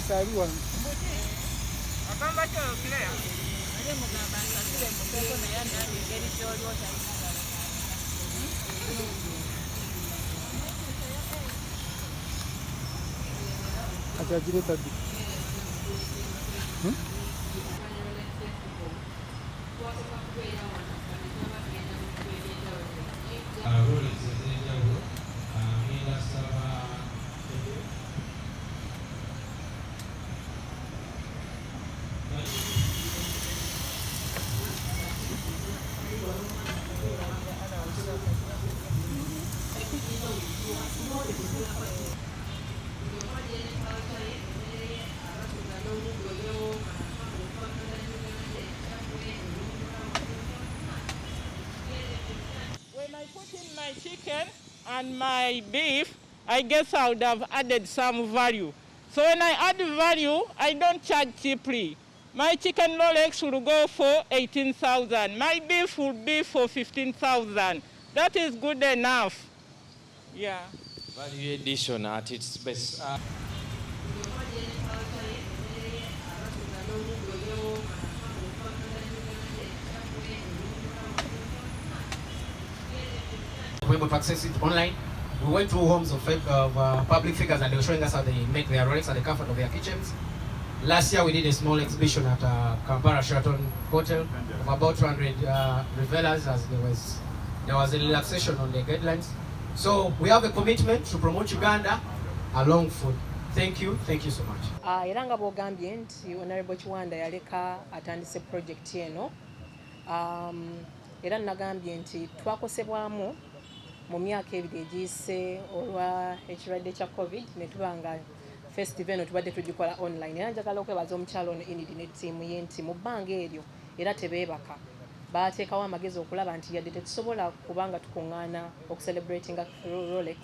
Rolex ali wano. Akamba kyo kilea. Ale mugamba asasire mukeko na yana ngeri kyoli otayina. Atagireta di. Rolex Esinga When I put in my chicken and my beef, I guess I would have added some value. So when I add value, I don't charge cheaply. My chicken Rolex will go for 18,000. My beef will be for 15,000. That is good enough. Yeah. value addition at its best. We're able to access it online. We went to homes of public figures and they were showing us how they make their Rolex at the comfort of their kitchens. Last year we did a small exhibition at Kampala Sheraton Hotel of about 200 revelers, as there was a relaxation on the guidelines. So we have a commitment to promote Uganda along food. Thank you so much. Era nga bw'ogambye nti Honorable Kiwanda yaleka atandise project eno, era nagambye nti twakosebwamu mu myaka ebiri egiyise olwa ekirwadde kya COVID ne tuba nga festival eno tubadde tugikola online. Era njagala okwebaza omukyalo ono Enid ne ttiimu ye nti mu bbanga eryo era tebeebaka baateekawo amagezi okulaba nti yadde tetusobola kubanga tukuŋŋaana okucelebratinga Rolex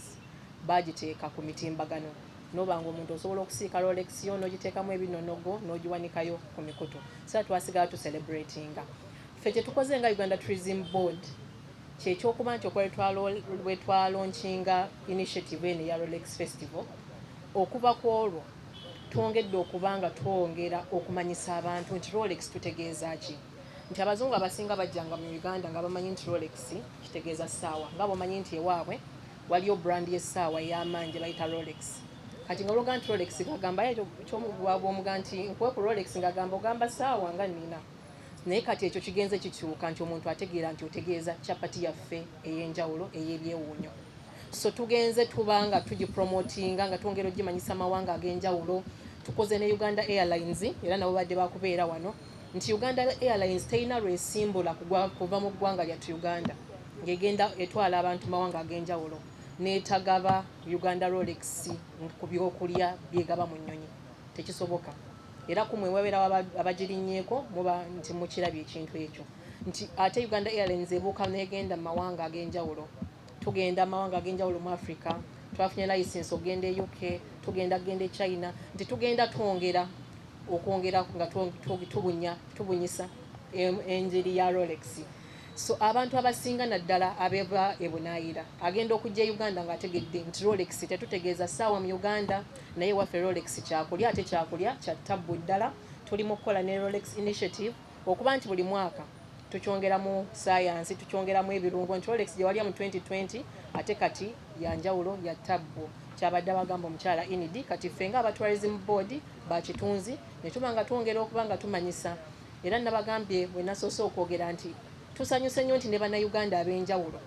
baagiteeka ku mitimbagano n'obanga omuntu osobola okusiika Rolex yo n'ogiteekamu ebinonogo n'ogiwanikayo ku mikutu. Sasa twasigala tucelebratinga. Ffe kye tukoze nga Uganda Tourism Board kyekyokuba nti lwe twalaunchinga initiative eno ya Rolex Festival, okuva ku olwo twongedde okuba nga twongera okumanyisa abantu nti Rolex tutegeeza ki. Nti abazungu abasinga bajjanga mu Uganda nga bamanyi nti Rolex kitegeeza ssaawa, nga bw'omanyi nti ewaabwe waliyo brand y'essaawa ey'amaanyi gye bayita Rolex. Kati nga olwoga nti Rolex ngagamba bw'omuga nti nkuwe ku Rolex ngagamba ogamba ssaawa nga nnina. Naye kati ekyo kigenze kikyuka nti omuntu ategeera nti otegeeza capati yaffe ey'enjawulo ey'ebyewuunyo. So tugenze tubanga tugipromotinga nga twongera ogimanyisa amawanga ag'enjawulo. Tukoze ne Uganda Airlines era nabo badde bakubeera wano nti Uganda Airlines teyina lwesimbula kuva mu ggwanga lyattu Uganda ng'egenda etwala abantu mawanga ag'enjawulo n'etagaba Uganda Rolex ku byokulya byegaba mu nnyonyi. Tekisoboka. Era kumwe wabeera abagirinnyeeko muba nti mukirabye ekintu ekyo nti ate Uganda Airlines ebuuka n'egenda mu mawanga ag'enjawulo. Tugenda amawanga ag'enjawulo mu Africa, twafunye license ogenda e UK, tugenda e China, nti tugenda okwongera nga tubunyisa enjiri ya Rolex. So abantu abasinga naddala abeva ebunaayira agenda okujja Uganda ng'ategedde nti Rolex tetutegeeza ssaawa mu Uganda, naye waffe Rolex kyakulya ate kyakulya kya ttabbu ddala. Tuli mu kukola ne Rolex initiative okuba nti buli mwaka tukyongeramu science, tukyongeramu ebirungo. Nti Rolex gye walya mu 2020 ate kati ya njawulo ya ttabbu. Kyabadde abagamba omukyala Enid, kati ffe nga aba tourism board bakitunzi ne tuba nga twongera okuba nga tumanyisa. Era nabagambye bwe nasoose okwogera nti tusanyuse nnyo nti ne bannayuganda ab'enjawulo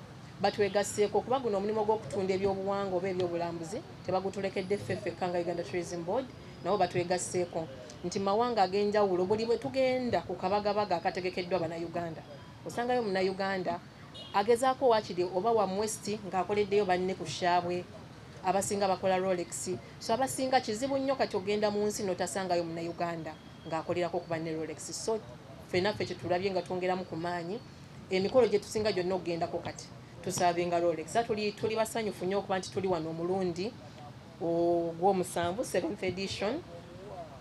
batwegasseeko okuba guno omulimu gw'okutunda ebyobuwangwa oba ebyobulambuzi tebagutulekedde ffekka nga Uganda Tourism Board, nabo batwegasseeko nti mawanga ag'enjawulo buli bwe tugenda ku kabagabaga akategekeddwa bannayuganda osangayo munnayuganda agezaako waakiri oba wa West ng'akoleddeyo banne ku Shabwe abasinga bakola Rolex. So abasinga kizibu nnyo kati ogenda mu nsi n'otasangayo munnayuganda ng'akolerako ku banne Rolex. So ffenaffe kyetulabye nga twongeramu ku maanyi emikolo gye tusinga gyonna okugendako kati tusaavinga Rolex. Tuli basanyufu nnyo okuba nti tuli wano omulundi ogw'omusanvu 7th edition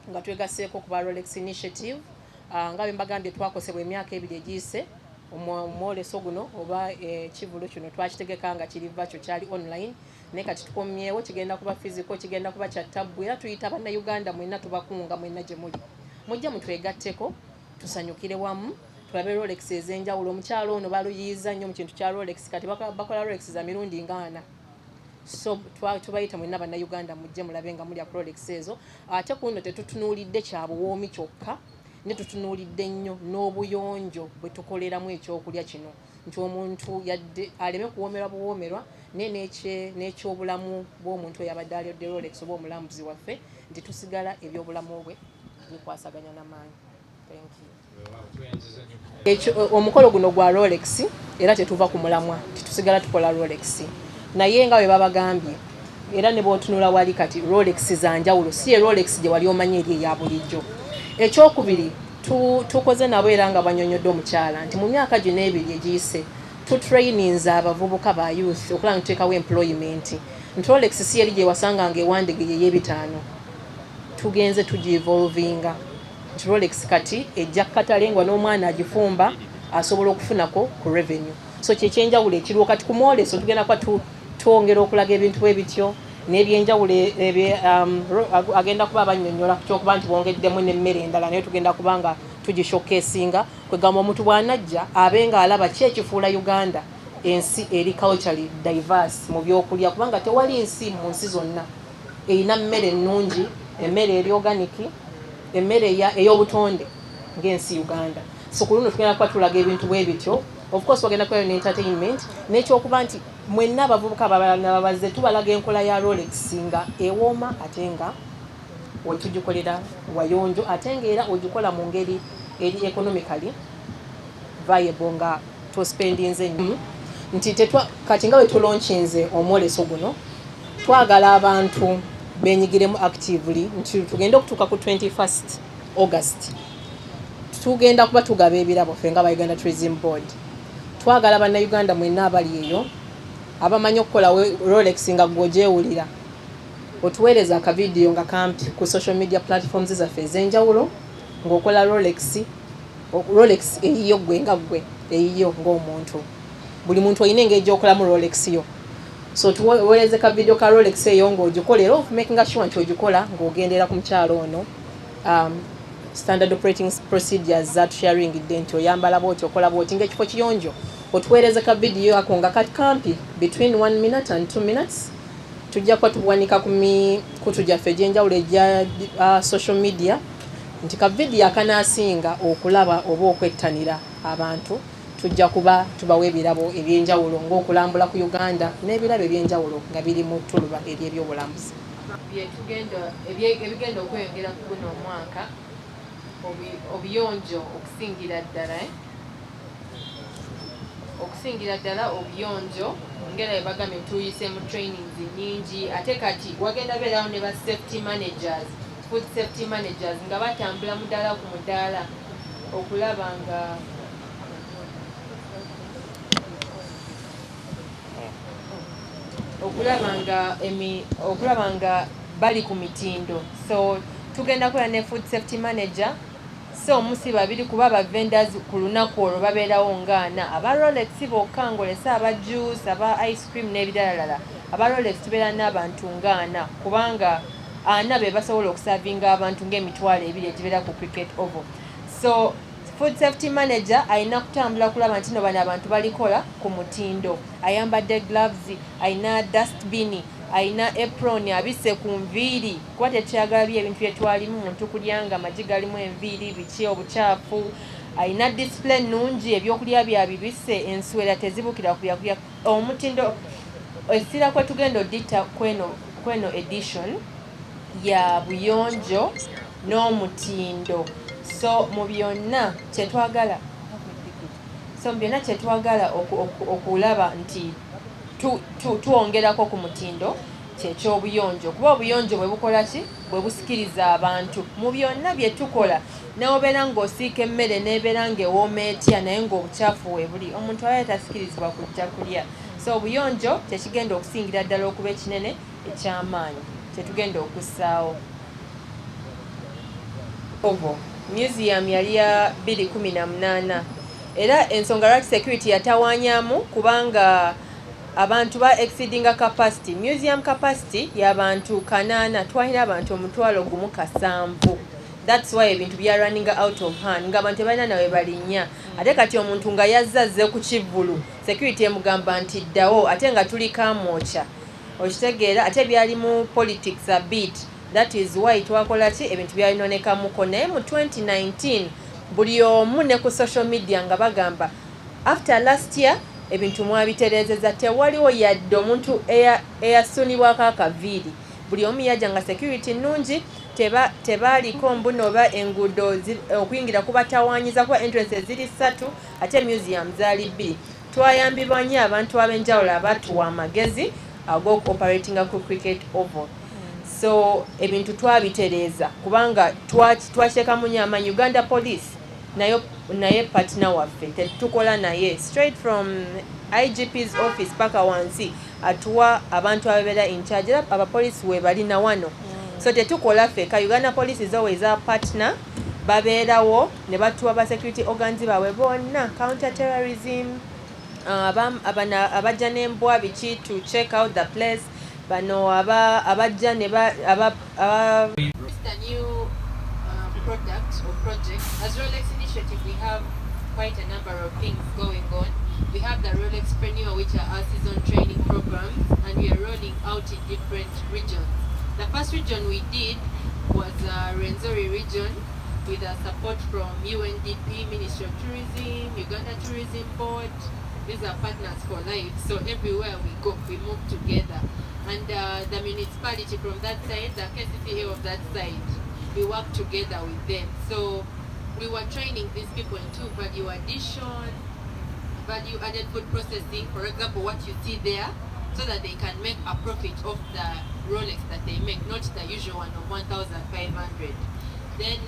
nga twegasseeko ku ba Rolex initiative. Nga bwe mbagambye twakosebwa emyaka ebiri egiyise omwoleso guno oba ekivulu kino twakitegeka nga kiriva kyo kyali online naye kati tukomyewo kigenda kuba physical kigenda kuba kya tabbu era tuyita bannayuganda mwenna tubakunga mwenna gye muli mujja mutwegatteko tusanyukire wamu tulabe Rolex ez'enjawulo omukyalo ono baluyiiza nnyo mu kintu kya Rolex kati bakola Rolex za mirundi nga 4 so tubayita mwenna bannayuganda mujje mulabe nga mulya Rolex ezo ate kuno tetutunuulidde kyabuwoomi kyokka ne tutunuulidde nnyo n'obuyonjo bwe tukoleramu ekyokulya kino nti omuntu yadde aleme kuwoomerwa buwoomerwa n'ekyobulamu bw'omuntu eyabadde alyodde Rolex oba omulambuzi waffe nti tusigala ebyobulamu bwe bikwasaganya n'amaanyi. Omukolo guno gwa Rolex era tetuva ku mulamwa titusigala tukola Rolex naye nga bwe babagambye era ne bw'otunula wali kati Rolex za njawulo si Rolex gye wali omanyi eri eya bulijjo. Ekyokubiri tukoze nabo era nga banyonyodde omukyala nti mu myaka gino ebiri egiyise tutrainings abavubuka ba youth okulaba nga tuteekawo employment nti Rolex si eri gye wasanganga ewandege y'ebitaano tugenze tugievolvinga nti Rolex kati ejja katalengwa n'omwana agifumba asobola okufunako ku revenue so kyekyenjawulo ekiriwo kati ku mwoleso tugenda kuba twongera okulaga ebintu bwe bityo n'ebyenjawulo agenda kuba abannyonnyola kyokuba nti bongeddemu n'emmere endala naye tugenda kuba nga tugishokesinga kwegamba omuntu bw'anajja abe nga alaba ki ekifuula Uganda ensi eri culturally diverse mu byokulya kubanga tewali nsi mu nsi zonna erina mmere ennungi emmere eri organic emmere ey'obutonde ng'ensi Uganda so ku luno tugenda kuba tulaga ebintu bwe bityo of course bagenda kubayo n'entertainment n'ekyokuba nti mwenna abavubuka babazze tubalaga enkola ya Rolex nga ewooma ate nga wetugikolera wayonjo ate nga era ogikola mu ngeri eri economically viable nga tospendinze nnyo nti kati nga bwe tulaunchinze omwoleso guno twagala abantu benyigiremu actively nti tugenda okutuuka ku 21st August tugenda kuba tugaba ebirabo ffe nga ba Uganda Tourism Board twagala bannayuganda mwenna abali eyo abamanyi okukola Rolex nga gw'ogyewulira otuweereza akavidiyo nga kampi ku social media platforms zaffe ez'enjawulo ng'okola Rolex eyiyo gwe nga gwe eyiyo ng'omuntu buli muntu olina engeri gy'okolamu Rolex yo so tuweereze ka video ka Rolex eyo ng'ogikola era making sure nti ogikola ng'ogendera ku mukyalo ono standard operating procedures that sharing nti oyambala bwoti okola bwoti ng'ekifo kiyonjo otuweereze ka video ako nga kati kampi between 1 minute and 2 minutes tujja kuba tubuwanika ku tujjaffe egy'enjawulo egya social media nti ka video akanaasinga okulaba oba okwettanira abantu tujja kuba tubawa ebirabo ebyenjawulo ng'okulambula ku Uganda n'ebirabo ebyenjawulo nga biri mu ttuluba ery'ebyobulambuzi ebigenda okweyongera ku guno omwaka obuyonjo okusingira ddala obuyonjo ngera ebagambye tuyise mu trainings nnyingi ate kati wagenda beerawo ne ba safety managers food safety managers nga batambula mudaala ku mudaala okulaba nga bali ku mitindo so tugenda kukola ne food safety manager so omusi babiri kuba aba vendors ku lunaku olwo babeerawo ngaana aba Rolex bokka ngolesa aba juice aba ice cream n'ebiralalala aba Rolex tubeera n'abantu ngaana kubanga ana be basobola okusavinga abantu ng'emitwalo 2 egibeera ku cricket oval so food safety manager ayina kutambula kulaba nti no bano abantu balikola ku mutindo ayambadde gloves ayina dustbin ayina apron abise ku nviiri kuba tekyagala ebintu byetwalimu muntu kulyanga amagi galimu enviiri biki obukyafu ayina display nungi ebyokulya byabibise enswera tezibukira kulya omutindo essira kwe tugenda odita kweno edition ya buyonjo n'omutindo so mu byonna kyetwagala okulaba nti tuwongerako ku mutindo kyekyobuyonjo kuba obuyonjo bwe bukola ki bwe busikiriza abantu mu byonna bye tukola newobeera ng'osiika emmere n'ebeera ng'ewooma etya naye ng'obukyafu webuli omuntu aba tasikirizibwa kujja kulya so obuyonjo tekigenda okusingira ddala okuba ekinene eky'amaanyi kyetugenda okussaawo museum yali ya 2018 era ensonga lwaki security yatawanyamu kubanga abantu ba exceedinga capacity. Museum capacity y'abantu 8, twalina abantu 1,700. That's why ebintu bya running out of hand nga abantu balina nawe balinnya. Ate kati omuntu nga yazzaze ku kivulu security emugamba nti ddawo ate nga tuli kamwocha okitegeera ate byali mu politics a bit. That is why twakola ki ebintu byalinoonekamuko naye mu 2019 buli omu ne ku social media nga bagamba after last year ebintu mwabiterezeza tewaliwo yadde omuntu eyasunibwako akaviiri. Buli omu yajja nga security nnungi tebaaliko mbuno oba enguudo okuyingira kubatawaanyiza kuba entrances ziri 3 ate museum zaali 2. Twayambibwa nnyo abantu ab'enjawulo abatuwa amagezi ag'okoperatinga ku cricket oval. So ebintu twabitereeza kubanga twakiteekamu nnyo amaanyi. Uganda Police naye partner waffe tetukola naye straight from IGP's office paka wansi atuwa abantu ababeera in charge era abapolisi we balina wano. So tetukola feka. Uganda Police is always a partner. Babeerawo ne batuwa ba security organs baabwe bonna counter terrorism abajja n'embwa biki to check out the place bano abajja ne product or project. As Rolex Initiative, we have quite a number of things going on. We have the Rolexpreneur, which are our season training programs, and we are rolling out in different regions. The first region we did was Rwenzori region with support from UNDP, Ministry of Tourism, Uganda Tourism Board. These are partners for life. So everywhere we go, we move together. And the municipality from that side, the KCCA of that side, we work together with them. So we were training these people into value addition, value added food processing, for example, what you see there, so that they can make a profit of the Rolex that they make, not the usual one of 1,500. Then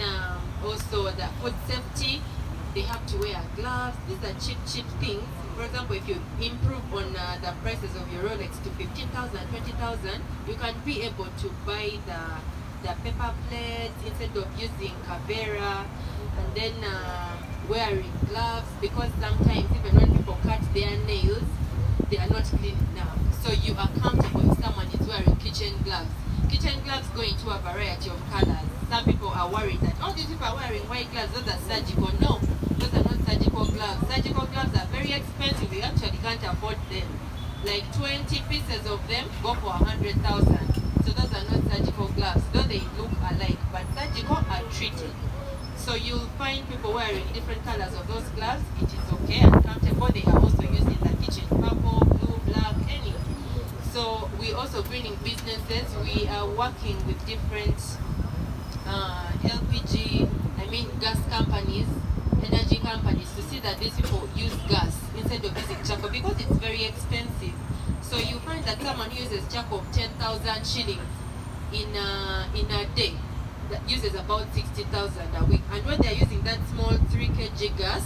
also the food safety, they have to wear gloves. These are cheap things. For example, if you improve on the prices of your Rolex to 15,000, 20,000, you can be able to buy the paper plates instead of using Cavera, and then wearing gloves, because sometimes even when people cut their nails, they are not clean enough. So you are comfortable if someone is wearing kitchen gloves. Kitchen gloves go into a variety of colors. Some people are worried that, oh, these people are wearing white gloves, those are surgical. No, those are not surgical gloves. Surgical gloves are very expensive. You actually can't afford them. Like 20 pieces of them go for 100,000. So those are not surgical gloves, though they look alike, but surgical are treated. So you'll find people wearing different colors of those gloves. It is okay and comfortable. They are also used in the kitchen, purple, blue, black, any. So we also bringing businesses. We are working with different LPG, gas companies, energy companies, to see that these people use gas instead of using charcoal, because it's very expensive. So you find that someone uses charcoal of 10,000 shillings in a day, that uses about 60,000 a week. And when they're using that small 3 kg gas,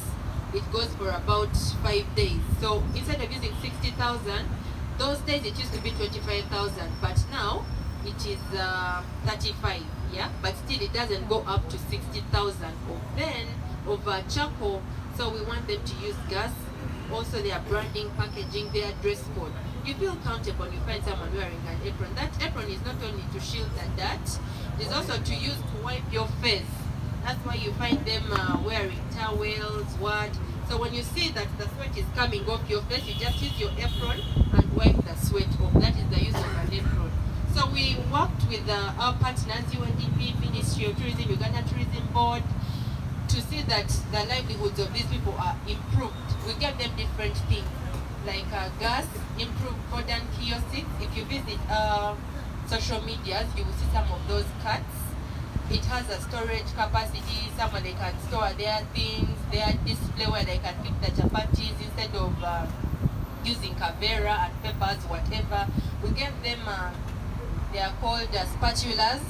it goes for about 5 days. So instead of using 60,000, those days it used to be 25,000, but now it is 35, yeah? But still it doesn't go up to 60,000 of charcoal. So we want them to use gas. Also their branding, packaging, their dress code. You feel comfortable, you find someone wearing an apron. That apron is not only to shield the dirt, it is also to use to wipe your face. That's why you find them wearing towels, what. So when you see that the sweat is coming off your face, you just use your apron and wipe the sweat off. That is the use of an apron. So we worked with our partners, UNDP, Ministry of Tourism, Uganda Tourism Board, to see that the livelihoods of these people are improved. We gave them different things, like gas, improved modern kiosks. If you visit social medias, you will see some of those carts. It has a storage capacity, somewhere they can store their things, their display where they can pick the chapatis instead of using Cavera and peppers, whatever. We gave them, they are called spatulas.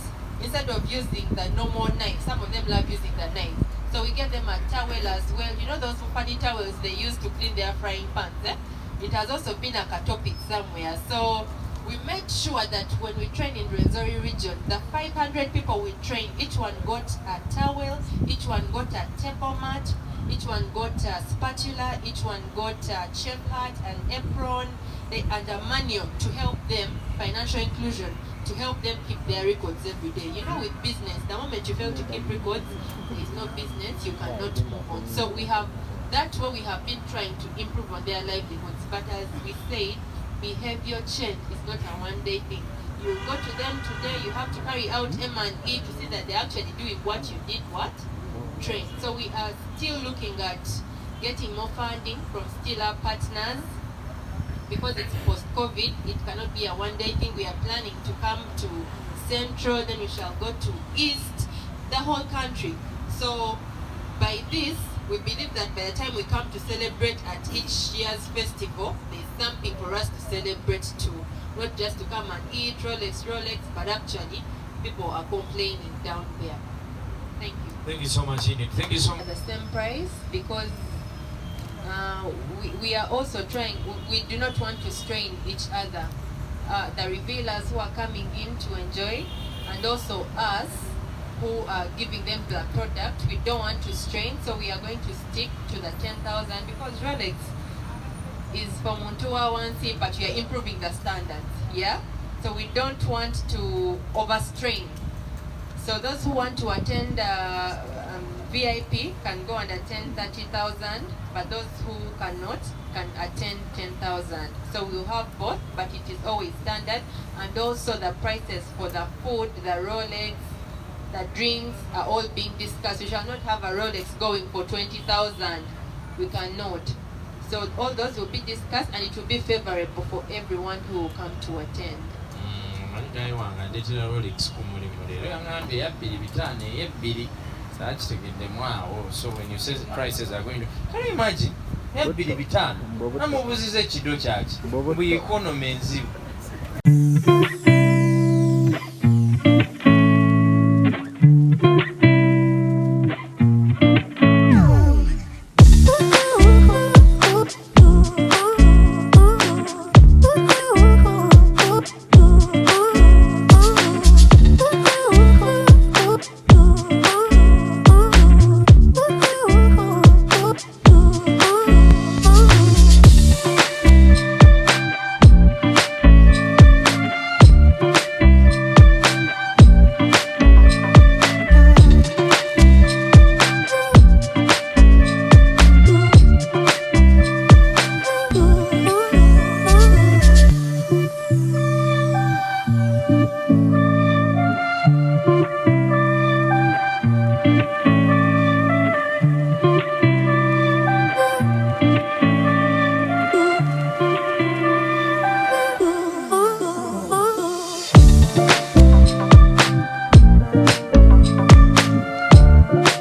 Instead of using the normal knife, some of them love using the knife. So we gave them a towel as well. You know those funny towels they use to clean their frying pans? It has also been a topic somewhere. So we made sure that when we train in Rwenzori region, the 500 people we trained, each one got a towel, each one got a table mat, Each one got a spatula, each one got a chef hat, an apron, and a manual to help them, financial inclusion, to help them keep their records every day. You know, with business, the moment you fail to keep records, there is no business, you cannot move on. So we have, that's what we have been trying to improve on their livelihoods. But as we said, behavior change is not a one-day thing. You go to them today, you have to carry out M&E to see that they're actually doing what you did, train. So we are still looking at getting more funding from still our partners. Because it's post-COVID, it cannot be a one-day thing. We are planning to come to Central, then we shall go to East, the whole country. So by this, we believe that by the time we come to celebrate at each year's festival, there's something for us to celebrate too. Not just to come and eat Rolex, but actually people are complaining down there. Thank you. Thank you so much, Enid. Thank you so much. At the same price, because we are also trying, we do not want to strain each other. The revealers who are coming in to enjoy, and also us who are giving them the product, we don't want to strain, so we are going to stick to the 10,000 because Rolex is for Montua 1C, but we are improving the standards, yeah? So we don't want to overstrain. So those who want to attend VIP can go and attend 30,000, but those who cannot can attend 10,000. So we'll have both, but it is always standard. And also the prices for the food, the Rolex, the drinks are all being discussed. We shall not have a Rolex going for 20,000. We cannot. So all those will be discussed, and it will be favorable for everyone who will come to attend. So when you say the prices are going to, can you imagine? I'm